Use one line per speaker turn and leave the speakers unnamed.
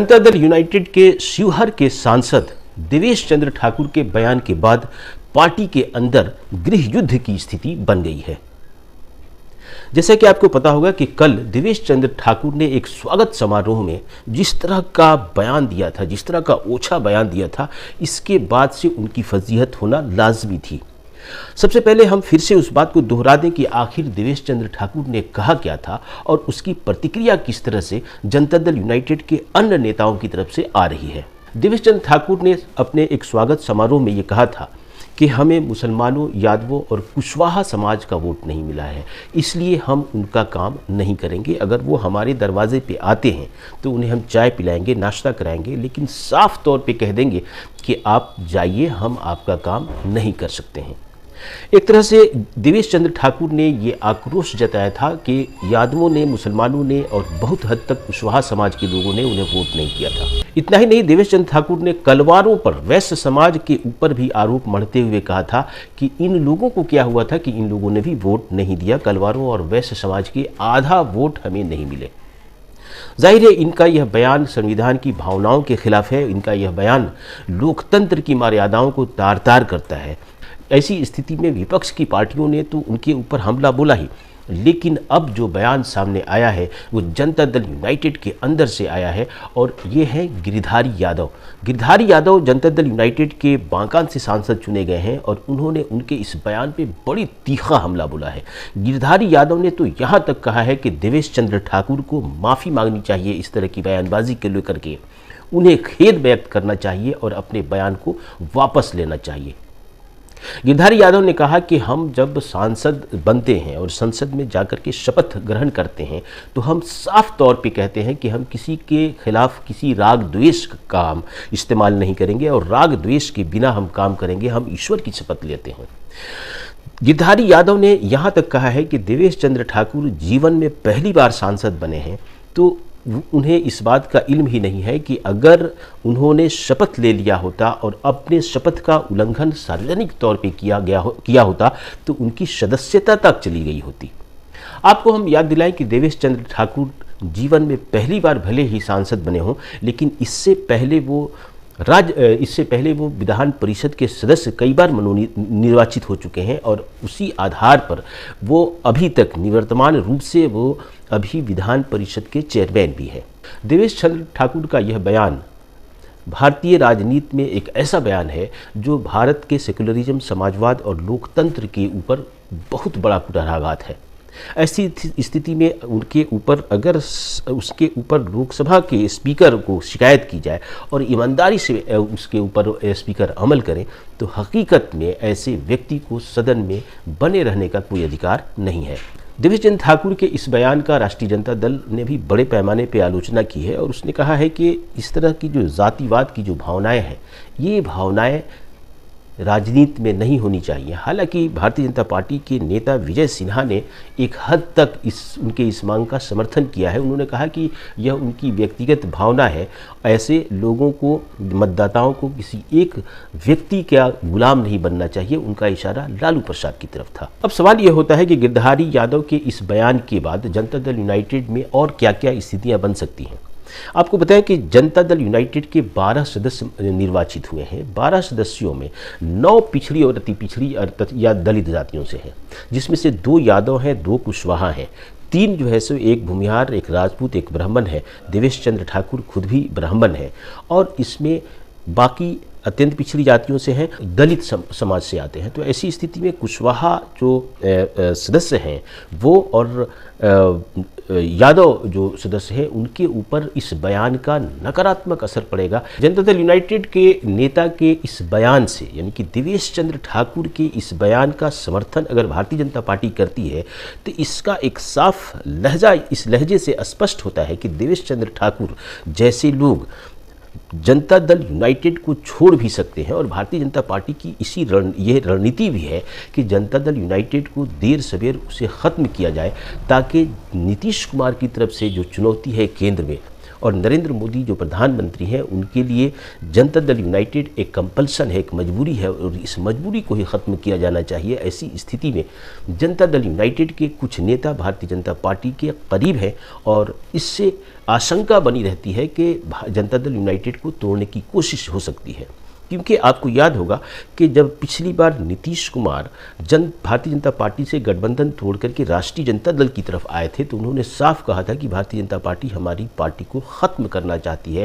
Janata Dal United के शिवहर के सांसद देवेश चंद्र ठाकुर के बयान के बाद पार्टी के अंदर गृह युद्ध की स्थिति बन गई है। जैसे कि आपको पता होगा कि कल देवेश चंद्र ठाकुर ने एक स्वागत समारोह में जिस तरह का बयान दिया था, जिस तरह का ओछा बयान दिया था, इसके बाद से उनकी फजीहत होना लाजमी थी। सबसे पहले हम फिर से उस बात को दोहरा दें कि आखिर देवेश चंद्र ठाकुर ने कहा क्या था और उसकी प्रतिक्रिया किस तरह से जनता दल यूनाइटेड के अन्य नेताओं की तरफ से आ रही है। देवेश चंद्र ठाकुर ने अपने एक स्वागत समारोह में ये कहा था कि हमें मुसलमानों, यादवों और कुशवाहा समाज का वोट नहीं मिला है, इसलिए हम उनका काम नहीं करेंगे। अगर वो हमारे दरवाजे पे आते हैं तो उन्हें हम चाय पिलाएंगे, नाश्ता कराएंगे, लेकिन साफ तौर पे कह देंगे कि आप जाइए, हम आपका काम नहीं कर सकते हैं। एक तरह से देवेश चंद्र ठाकुर ने ये आक्रोश जताया था कि यादवों ने, मुसलमानों ने और बहुत हद तक कुशवाहा समाज के लोगों ने उन्हें वोट नहीं किया था। इतना ही नहीं, देवेश चंद्र ठाकुर ने कलवारों पर, वैश्य समाज के ऊपर भी आरोप मढ़ते हुए कहा था कि इन लोगों को क्या हुआ था कि इन लोगों ने भी वोट नहीं दिया, कलवारों और वैश्य समाज के आधा वोट हमें नहीं मिले। जाहिर है इनका यह बयान संविधान की भावनाओं के खिलाफ है, इनका यह बयान लोकतंत्र की मर्यादाओं को तार तार करता है। ऐसी स्थिति में विपक्ष की पार्टियों ने तो उनके ऊपर हमला बोला ही, लेकिन अब जो बयान सामने आया है वो जनता दल यूनाइटेड के अंदर से आया है और ये है गिरिधारी यादव। गिरिधारी यादव जनता दल यूनाइटेड के बांका से सांसद चुने गए हैं और उन्होंने उनके इस बयान पे बड़ी तीखा हमला बोला है। गिरिधारी यादव ने तो यहाँ तक कहा है कि देवेश चंद्र ठाकुर को माफ़ी मांगनी चाहिए इस तरह की बयानबाजी के लेकर के, उन्हें खेद व्यक्त करना चाहिए और अपने बयान को वापस लेना चाहिए। गिरिधारी यादव ने कहा कि हम जब सांसद बनते हैं और संसद में जाकर के शपथ ग्रहण करते हैं तो हम साफ तौर पे कहते हैं कि हम किसी के खिलाफ किसी राग द्वेष का हम इस्तेमाल नहीं करेंगे और राग द्वेष के बिना हम काम करेंगे, हम ईश्वर की शपथ लेते हैं। गिरिधारी यादव ने यहाँ तक कहा है कि देवेश चंद्र ठाकुर जीवन में पहली बार सांसद बने हैं तो उन्हें इस बात का इल्म ही नहीं है कि अगर उन्होंने शपथ ले लिया होता और अपने शपथ का उल्लंघन सार्वजनिक तौर पे किया होता तो उनकी सदस्यता तक चली गई होती। आपको हम याद दिलाएं कि देवेश चंद्र ठाकुर जीवन में पहली बार भले ही सांसद बने हों, लेकिन इससे पहले वो विधान परिषद के सदस्य कई बार निर्वाचित हो चुके हैं और उसी आधार पर वो अभी तक निवर्तमान रूप से वो अभी विधान परिषद के चेयरमैन भी हैं। देवेश चंद्र ठाकुर का यह बयान भारतीय राजनीति में एक ऐसा बयान है जो भारत के सेकुलरिज्म, समाजवाद और लोकतंत्र के ऊपर बहुत बड़ा कुठाराघात है। ऐसी स्थिति में उनके ऊपर अगर उसके ऊपर लोकसभा के स्पीकर को शिकायत की जाए और ईमानदारी से उसके ऊपर स्पीकर अमल करें तो हकीकत में ऐसे व्यक्ति को सदन में बने रहने का कोई अधिकार नहीं है। देवेश चंद्र ठाकुर के इस बयान का राष्ट्रीय जनता दल ने भी बड़े पैमाने पर आलोचना की है और उसने कहा है कि इस तरह की जो जातिवाद की जो भावनाएं हैं, ये भावनाएं राजनीति में नहीं होनी चाहिए। हालांकि भारतीय जनता पार्टी के नेता विजय सिन्हा ने एक हद तक उनके इस मांग का समर्थन किया है। उन्होंने कहा कि यह उनकी व्यक्तिगत भावना है, ऐसे लोगों को, मतदाताओं को किसी एक व्यक्ति का गुलाम नहीं बनना चाहिए। उनका इशारा लालू प्रसाद की तरफ था। अब सवाल यह होता है कि गिरधारी यादव के इस बयान के बाद जनता दल यूनाइटेड में और क्या क्या स्थितियाँ बन सकती हैं। आपको बताएं कि जनता दल यूनाइटेड के 12 सदस्य निर्वाचित हुए हैं। 12 सदस्यों में 9 पिछड़ी और अति पिछड़ी या दलित जातियों से हैं, जिसमें से 2 यादव हैं, 2 कुशवाहा हैं, 3 जो है सो एक भूमिहार, एक राजपूत, एक ब्राह्मण है। देवेश चंद्र ठाकुर खुद भी ब्राह्मण है और इसमें बाकी अत्यंत पिछड़ी जातियों से हैं, दलित समाज से आते हैं। तो ऐसी स्थिति में कुशवाहा जो सदस्य हैं वो और यादव जो सदस्य हैं उनके ऊपर इस बयान का नकारात्मक असर पड़ेगा। जनता दल यूनाइटेड के नेता के इस बयान से, यानी कि देवेश चंद्र ठाकुर के इस बयान का समर्थन अगर भारतीय जनता पार्टी करती है तो इसका एक साफ लहजा, इस लहजे से स्पष्ट होता है कि देवेश चंद्र ठाकुर जैसे लोग जनता दल यूनाइटेड को छोड़ भी सकते हैं और भारतीय जनता पार्टी की यह रणनीति भी है कि जनता दल यूनाइटेड को देर सवेर उसे ख़त्म किया जाए ताकि नीतीश कुमार की तरफ से जो चुनौती है केंद्र में और नरेंद्र मोदी जो प्रधानमंत्री हैं उनके लिए जनता दल यूनाइटेड एक कंपल्सन है, एक मजबूरी है और इस मजबूरी को ही ख़त्म किया जाना चाहिए। ऐसी स्थिति में जनता दल यूनाइटेड के कुछ नेता भारतीय जनता पार्टी के करीब हैं और इससे आशंका बनी रहती है कि जनता दल यूनाइटेड को तोड़ने की कोशिश हो सकती है। क्योंकि आपको याद होगा कि जब पिछली बार नीतीश कुमार भारतीय जनता पार्टी से गठबंधन तोड़ करके राष्ट्रीय जनता दल की तरफ आए थे तो उन्होंने साफ कहा था कि भारतीय जनता पार्टी हमारी पार्टी को ख़त्म करना चाहती है।